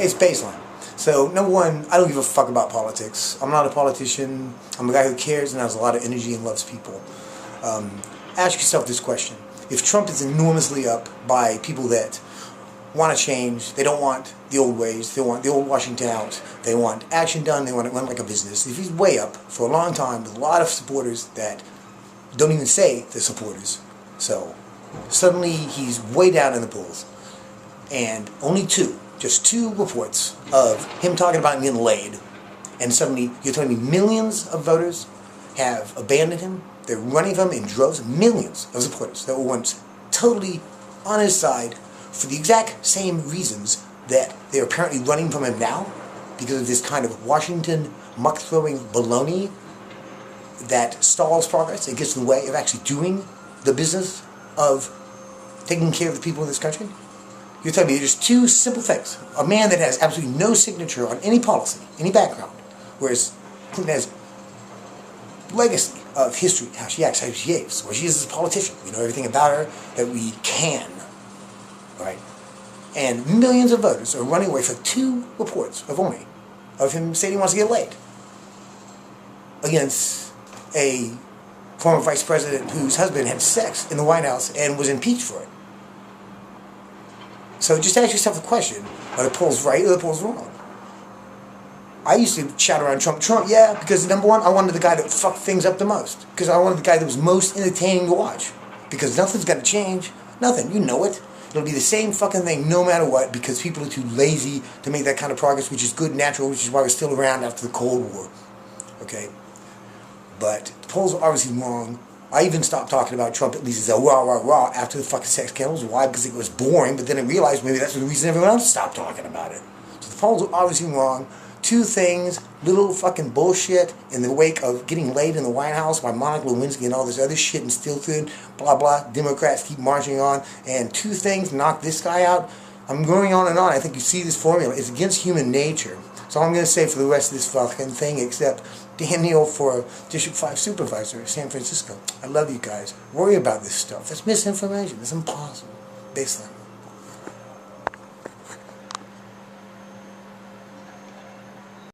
It's baseline. So, number one, I don't give a fuck about politics. I'm not a politician. I'm a guy who cares and has a lot of energy and loves people. Ask yourself this question. If Trump is enormously up by people that want to change, they don't want the old ways, they want the old Washington out, they want action done, they want it run like a business. If he's way up for a long time with a lot of supporters that don't even say they're supporters, so suddenly he's way down in the polls, and only just two reports of him talking about getting laid, and suddenly you're telling me millions of voters have abandoned him, they're running from him in droves, millions of supporters that were once totally on his side for the exact same reasons that they're apparently running from him now, because of this kind of Washington muck-throwing baloney that stalls progress and gets in the way of actually doing the business of taking care of the people in this country. You're telling me there's two simple things. A man that has absolutely no signature on any policy, any background, whereas Clinton has legacy of history, how she acts, how she behaves, what she is as a politician. We know everything about her that we can. Right? And millions of voters are running away for two reports of him saying he wants to get laid against a former vice president whose husband had sex in the White House and was impeached for it. So just ask yourself the question, are the polls right or the polls wrong? I used to shout around Trump, yeah, because number one, I wanted the guy that fucked things up the most. Because I wanted the guy that was most entertaining to watch. Because nothing's going to change. Nothing. You know it. It'll be the same fucking thing no matter what, because people are too lazy to make that kind of progress, which is good, natural, which is why we're still around after the Cold War. Okay? But the polls are obviously wrong. I even stopped talking about Trump at least as a rah after the fucking sex scandals. Why? Because it was boring, but then I realized maybe that's the reason everyone else stopped talking about it. So the polls are obviously wrong. Two things, little fucking bullshit in the wake of getting laid in the White House by Monica Lewinsky and all this other shit and still through, blah blah, Democrats keep marching on, and two things knock this guy out. I'm going on and on. I think you see this formula. It's against human nature. So all I'm going to say for the rest of this fucking thing, except Daniel for District 5 Supervisor, San Francisco. I love you guys. Worry about this stuff. That's misinformation. It's impossible. Baseline.